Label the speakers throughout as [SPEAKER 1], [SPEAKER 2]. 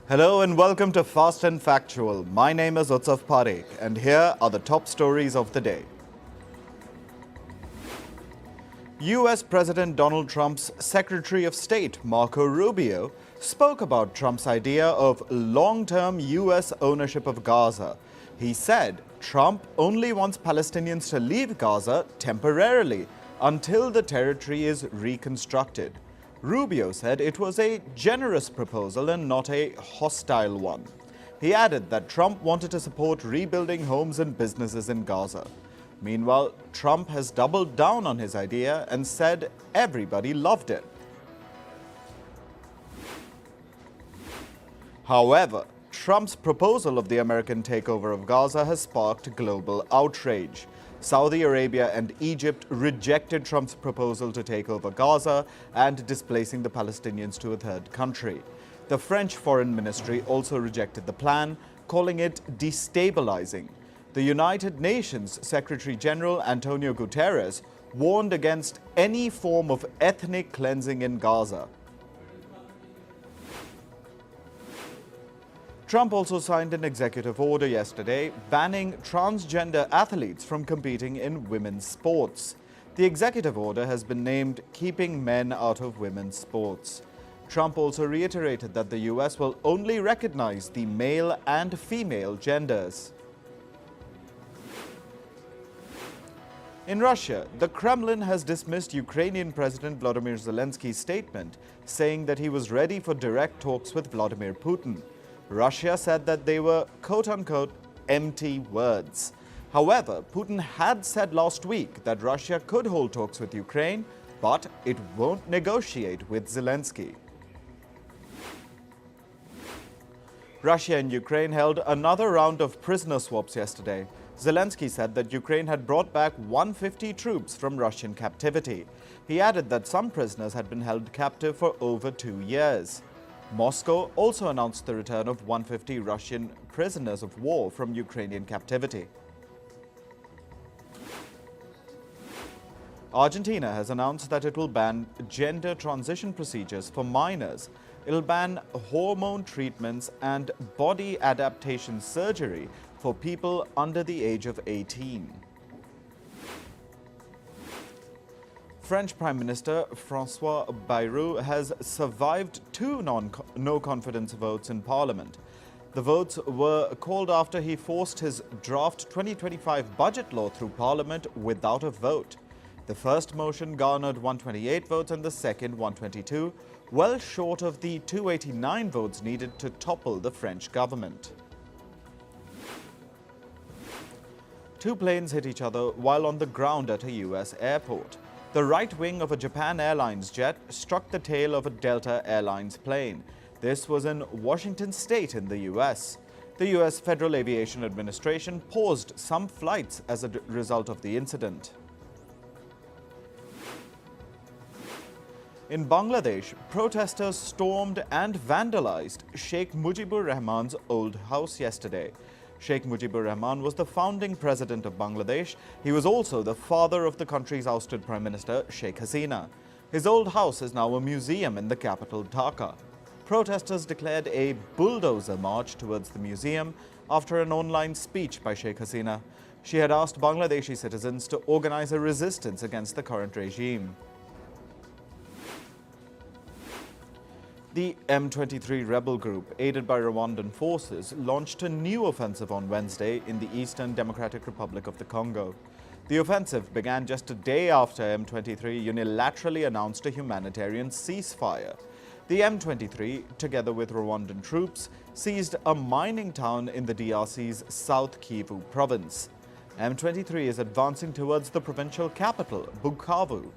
[SPEAKER 1] Hello and welcome to Fast and Factual. My name is Utsav Parekh and here are the top stories of the day. US President Donald Trump's Secretary of State, Marco Rubio, spoke about Trump's idea of long-term US ownership of Gaza. He said Trump only wants Palestinians to leave Gaza temporarily until the territory is reconstructed. Rubio said it was a generous proposal and not a hostile one. He added that Trump wanted to support rebuilding homes and businesses in Gaza. Meanwhile, Trump has doubled down on his idea and said everybody loved it. However, Trump's proposal of the American takeover of Gaza has sparked global outrage. Saudi Arabia and Egypt rejected Trump's proposal to take over Gaza and displacing the Palestinians to a third country. The French Foreign Ministry also rejected the plan, calling it destabilising. The United Nations Secretary General Antonio Guterres warned against any form of ethnic cleansing in Gaza. Trump also signed an executive order yesterday banning transgender athletes from competing in women's sports. The executive order has been named Keeping Men Out of Women's Sports. Trump also reiterated that the US will only recognize the male and female genders. In Russia, the Kremlin has dismissed Ukrainian President Volodymyr Zelensky's statement, saying that he was ready for direct talks with Vladimir Putin. Russia said that they were quote-unquote empty words. However, Putin had said last week that Russia could hold talks with Ukraine, but it won't negotiate with Zelensky. Russia and Ukraine held another round of prisoner swaps yesterday. Zelensky said that Ukraine had brought back 150 troops from Russian captivity. He added that some prisoners had been held captive for over 2 years. Moscow also announced the return of 150 Russian prisoners of war from Ukrainian captivity. Argentina has announced that it will ban gender transition procedures for minors. It'll ban hormone treatments and body adaptation surgery for people under the age of 18. French Prime Minister François Bayrou has survived two no-confidence votes in Parliament. The votes were called after he forced his draft 2025 budget law through Parliament without a vote. The first motion garnered 128 votes and the second 122, well short of the 289 votes needed to topple the French government. Two planes hit each other while on the ground at a US airport. The right wing of a Japan Airlines jet struck the tail of a Delta Airlines plane. This was in Washington State in the US. The US Federal Aviation Administration paused some flights as a result of the incident. In Bangladesh, protesters stormed and vandalized Sheikh Mujibur Rahman's old house yesterday. Sheikh Mujibur Rahman was the founding president of Bangladesh. He was also the father of the country's ousted Prime Minister, Sheikh Hasina. His old house is now a museum in the capital, Dhaka. Protesters declared a bulldozer march towards the museum after an online speech by Sheikh Hasina. She had asked Bangladeshi citizens to organize a resistance against the current regime. The M23 rebel group, aided by Rwandan forces, launched a new offensive on Wednesday in the Eastern Democratic Republic of the Congo. The offensive began just a day after M23 unilaterally announced a humanitarian ceasefire. The M23, together with Rwandan troops, seized a mining town in the DRC's South Kivu province. M23 is advancing towards the provincial capital, Bukavu.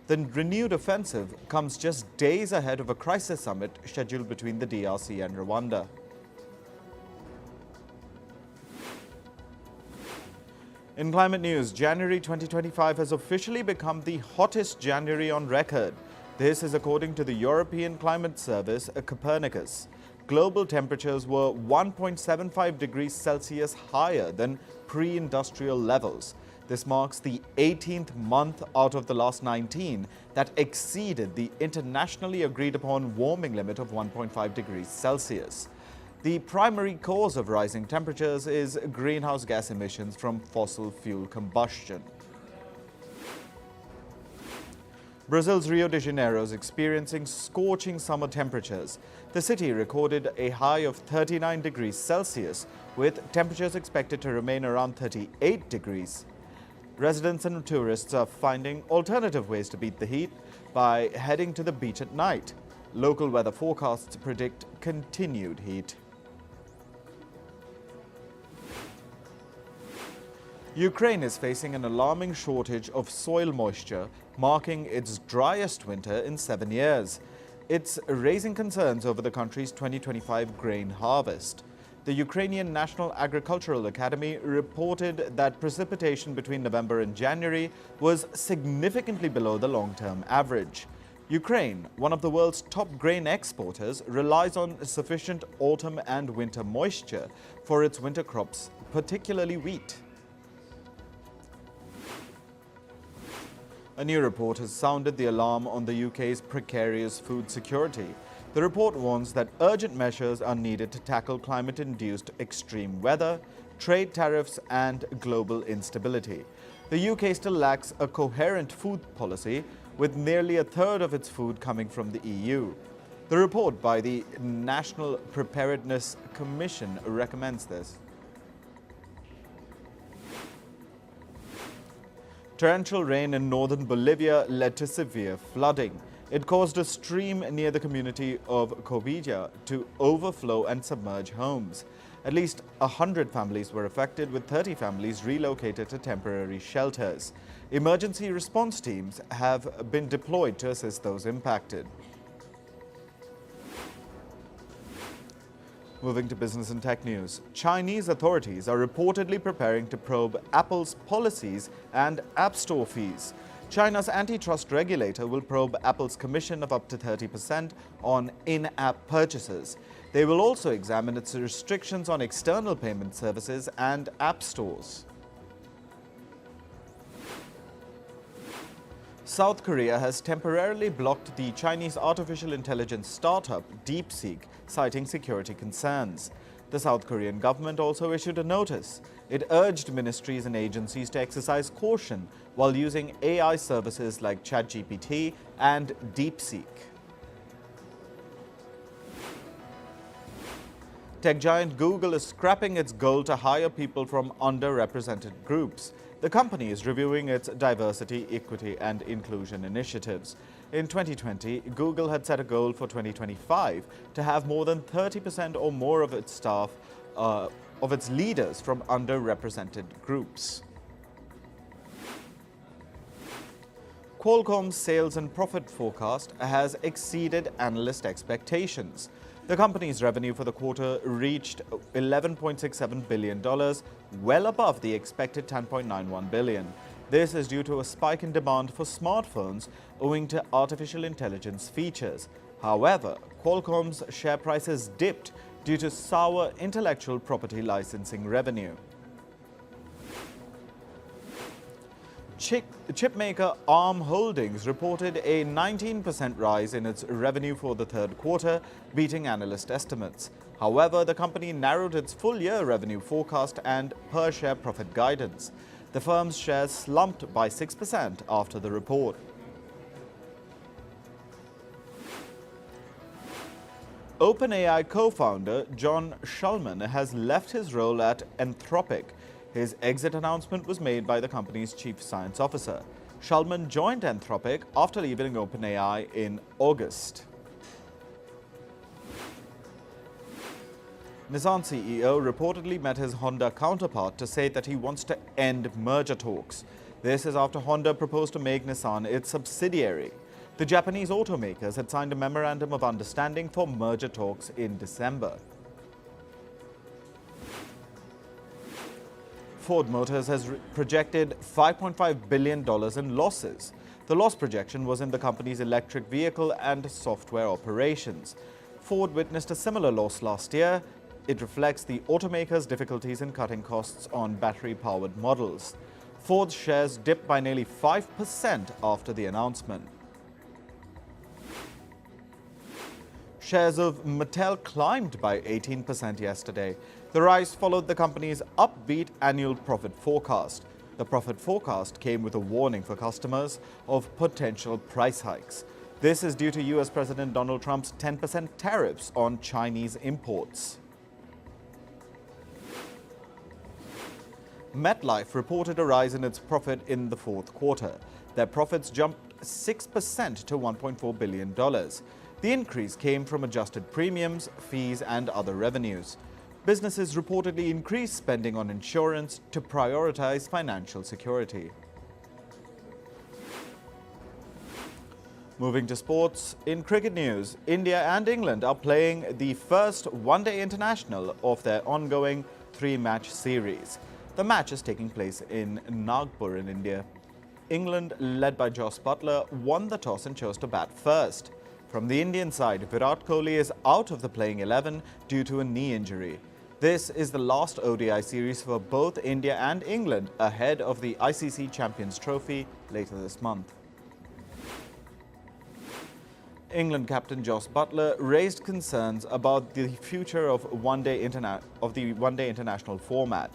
[SPEAKER 1] The renewed offensive comes just days ahead of a crisis summit scheduled between the DRC and Rwanda. In climate news, January 2025 has officially become the hottest January on record. This is according to the European Climate Service, Copernicus. Global temperatures were 1.75 degrees Celsius higher than pre-industrial levels. This marks the 18th month out of the last 19 that exceeded the internationally agreed upon warming limit of 1.5 degrees Celsius. The primary cause of rising temperatures is greenhouse gas emissions from fossil fuel combustion. Brazil's Rio de Janeiro is experiencing scorching summer temperatures. The city recorded a high of 39 degrees Celsius, with temperatures expected to remain around 38 degrees. Residents and tourists are finding alternative ways to beat the heat by heading to the beach at night. Local weather forecasts predict continued heat. Ukraine is facing an alarming shortage of soil moisture, marking its driest winter in 7 years. It's raising concerns over the country's 2025 grain harvest. The Ukrainian National Agricultural Academy reported that precipitation between November and January was significantly below the long-term average. Ukraine, one of the world's top grain exporters, relies on sufficient autumn and winter moisture for its winter crops, particularly wheat. A new report has sounded the alarm on the UK's precarious food security. The report warns that urgent measures are needed to tackle climate-induced extreme weather, trade tariffs, and global instability. The UK still lacks a coherent food policy, with nearly a third of its food coming from the EU. The report by the National Preparedness Commission recommends this. Torrential rain in northern Bolivia led to severe flooding. It caused a stream near the community of Covilla to overflow and submerge homes. At least 100 families were affected, with 30 families relocated to temporary shelters. Emergency response teams have been deployed to assist those impacted. Moving to business and tech news, Chinese authorities are reportedly preparing to probe Apple's policies and App Store fees. China's antitrust regulator will probe Apple's commission of up to 30% on in-app purchases. They will also examine its restrictions on external payment services and app stores. South Korea has temporarily blocked the Chinese artificial intelligence startup DeepSeek, citing security concerns. The South Korean government also issued a notice. It urged ministries and agencies to exercise caution while using AI services like ChatGPT and DeepSeek. Tech giant Google is scrapping its goal to hire people from underrepresented groups. The company is reviewing its diversity, equity, and inclusion initiatives. In 2020, Google had set a goal for 2025 to have more than 30% or more of its staff, of its leaders from underrepresented groups. Qualcomm's sales and profit forecast has exceeded analyst expectations. The company's revenue for the quarter reached $11.67 billion, well above the expected $10.91 billion. This is due to a spike in demand for smartphones owing to artificial intelligence features. However, Qualcomm's share price has dipped due to sour intellectual property licensing revenue. Chipmaker ARM Holdings reported a 19% rise in its revenue for the third quarter, beating analyst estimates. However, the company narrowed its full-year revenue forecast and per-share profit guidance. The firm's shares slumped by 6% after the report. OpenAI co-founder John Schulman has left his role at Anthropic. His exit announcement was made by the company's chief science officer. Sharma joined Anthropic after leaving OpenAI in August. Nissan CEO reportedly met his Honda counterpart to say that he wants to end merger talks. This is after Honda proposed to make Nissan its subsidiary. The Japanese automakers had signed a memorandum of understanding for merger talks in December. Ford Motors has projected $5.5 billion in losses. The loss projection was in the company's electric vehicle and software operations. Ford witnessed a similar loss last year. It reflects the automaker's difficulties in cutting costs on battery-powered models. Ford's shares dipped by nearly 5% after the announcement. Shares of Mattel climbed by 18% yesterday. The rise followed the company's upbeat annual profit forecast. The profit forecast came with a warning for customers of potential price hikes. This is due to US President Donald Trump's 10% tariffs on Chinese imports. MetLife reported a rise in its profit in the fourth quarter. Their profits jumped 6% to $1.4 billion. The increase came from adjusted premiums, fees, and other revenues. Businesses reportedly increased spending on insurance to prioritize financial security. Moving to sports, in cricket news, India and England are playing the first one-day international of their ongoing three-match series. The match is taking place in Nagpur in India. England, led by Jos Buttler, won the toss and chose to bat first. From the Indian side, Virat Kohli is out of the playing 11 due to a knee injury. This is the last ODI series for both India and England ahead of the ICC Champions Trophy later this month. England captain Jos Buttler raised concerns about the future of the one-day international format.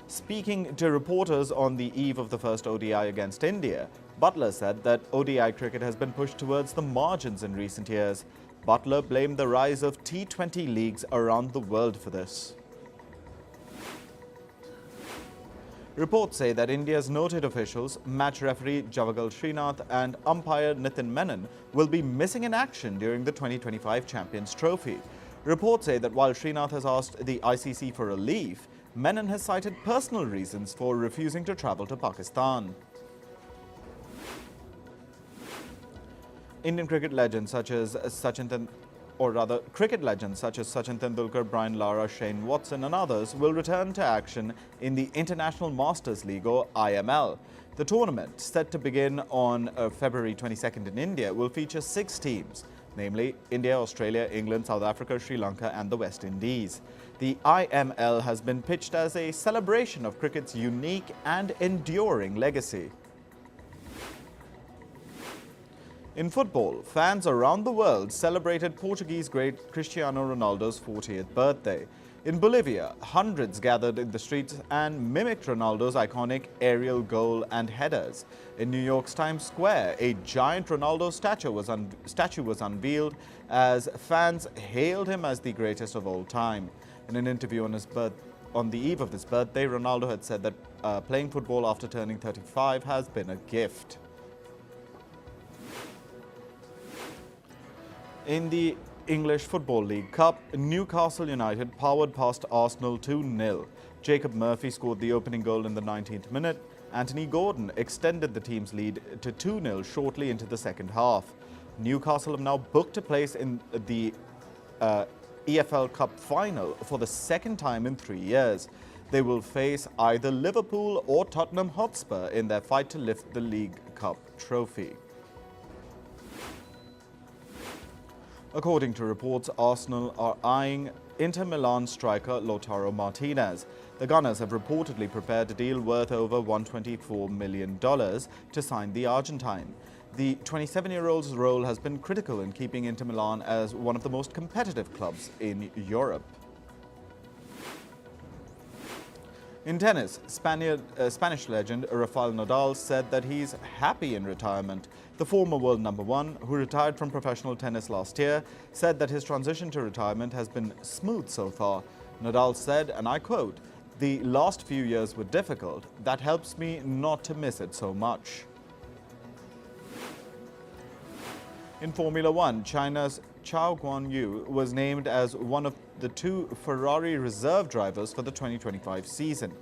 [SPEAKER 1] Speaking to reporters on the eve of the first ODI against India, Buttler said that ODI cricket has been pushed towards the margins in recent years. Buttler blamed the rise of T20 leagues around the world for this. Reports say that India's noted officials, match referee Javagal Srinath and umpire Nitin Menon, will be missing in action during the 2025 Champions Trophy. Reports say that while Srinath has asked the ICC for a leave, Menon has cited personal reasons for refusing to travel to Pakistan. Indian cricket legends such as Sachin Tendulkar, Brian Lara, Shane Watson and others will return to action in the International Masters League or IML. The tournament, set to begin on February 22nd in India, will feature 6 teams, namely India, Australia, England, South Africa, Sri Lanka and the West Indies. The IML has been pitched as a celebration of cricket's unique and enduring legacy. In football, fans around the world celebrated Portuguese great Cristiano Ronaldo's 40th birthday. In Bolivia, hundreds gathered in the streets and mimicked Ronaldo's iconic aerial goal and headers. In New York's Times Square, a giant Ronaldo statue was unveiled as fans hailed him as the greatest of all time. In an interview on the eve of his birthday, Ronaldo had said that playing football after turning 35 has been a gift. In the English Football League Cup, Newcastle United powered past Arsenal 2-0. Jacob Murphy scored the opening goal in the 19th minute. Anthony Gordon extended the team's lead to 2-0 shortly into the second half. Newcastle have now booked a place in the EFL Cup final for the second time in 3 years. They will face either Liverpool or Tottenham Hotspur in their fight to lift the League Cup trophy. According to reports, Arsenal are eyeing Inter Milan striker Lautaro Martinez. The Gunners have reportedly prepared a deal worth over $124 million to sign the Argentine. The 27-year-old's role has been critical in keeping Inter Milan as one of the most competitive clubs in Europe. In tennis, Spanish legend Rafael Nadal said that he's happy in retirement. The former world number 1, who retired from professional tennis last year, said that his transition to retirement has been smooth so far. Nadal said, and I quote, "The last few years were difficult. That helps me not to miss it so much." In Formula One, China's Zhou Guanyu was named as one of the 2 Ferrari reserve drivers for the 2025 season.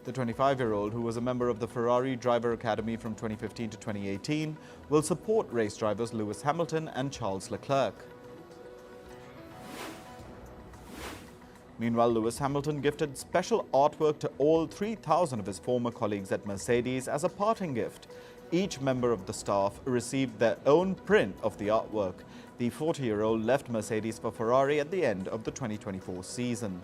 [SPEAKER 1] The 25-year-old, who was a member of the Ferrari Driver Academy from 2015 to 2018, will support race drivers Lewis Hamilton and Charles Leclerc. Meanwhile, Lewis Hamilton gifted special artwork to all 3,000 of his former colleagues at Mercedes as a parting gift. Each member of the staff received their own print of the artwork. The 40-year-old left Mercedes for Ferrari at the end of the 2024 season.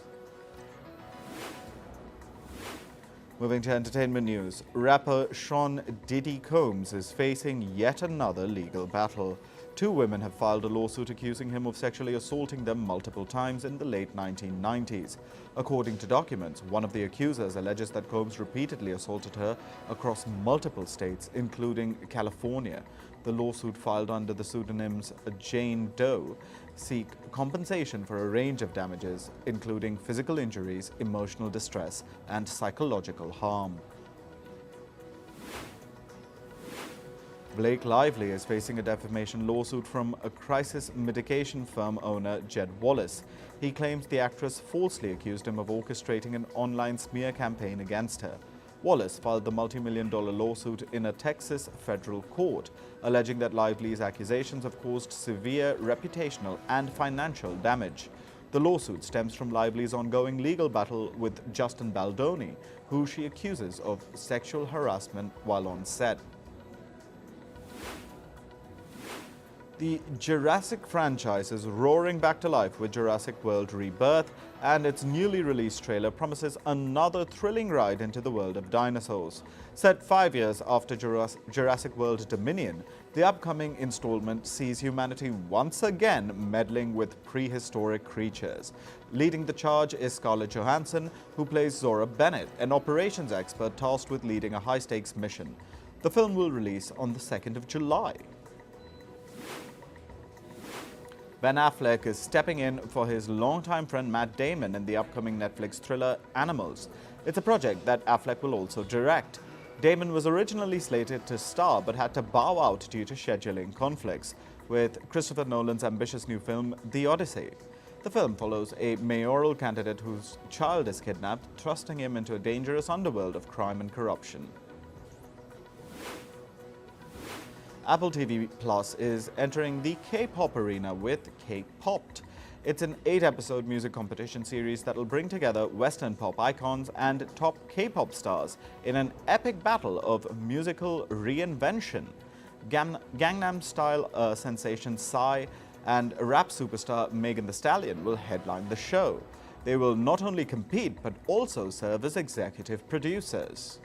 [SPEAKER 1] Moving to entertainment news, rapper Sean Diddy Combs is facing yet another legal battle. 2 women have filed a lawsuit accusing him of sexually assaulting them multiple times in the late 1990s. According to documents, one of the accusers alleges that Combs repeatedly assaulted her across multiple states, including California. The lawsuit, filed under the pseudonyms Jane Doe, seek compensation for a range of damages, including physical injuries, emotional distress, and psychological harm. Blake Lively is facing a defamation lawsuit from a crisis mitigation firm owner, Jed Wallace. He claims the actress falsely accused him of orchestrating an online smear campaign against her. Wallace filed the multi-million-dollar lawsuit in a Texas federal court, alleging that Lively's accusations have caused severe reputational and financial damage. The lawsuit stems from Lively's ongoing legal battle with Justin Baldoni, who she accuses of sexual harassment while on set. The Jurassic franchise is roaring back to life with Jurassic World Rebirth, and its newly released trailer promises another thrilling ride into the world of dinosaurs. Set 5 years after Jurassic World Dominion, the upcoming installment sees humanity once again meddling with prehistoric creatures. Leading the charge is Scarlett Johansson, who plays Zora Bennett, an operations expert tasked with leading a high-stakes mission. The film will release on the 2nd of July. Ben Affleck is stepping in for his longtime friend Matt Damon in the upcoming Netflix thriller Animals. It's a project that Affleck will also direct. Damon was originally slated to star but had to bow out due to scheduling conflicts with Christopher Nolan's ambitious new film, The Odyssey. The film follows a mayoral candidate whose child is kidnapped, thrusting him into a dangerous underworld of crime and corruption. Apple TV Plus is entering the K-pop arena with K-Popped. It's an 8-episode music competition series that will bring together Western pop icons and top K-pop stars in an epic battle of musical reinvention. Gangnam Style sensation Psy and rap superstar Megan Thee Stallion will headline the show. They will not only compete but also serve as executive producers.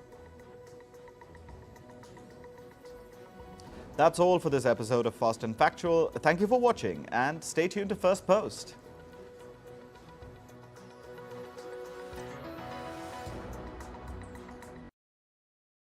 [SPEAKER 1] That's all for this episode of Fast and Factual. Thank you for watching and stay tuned to Firstpost.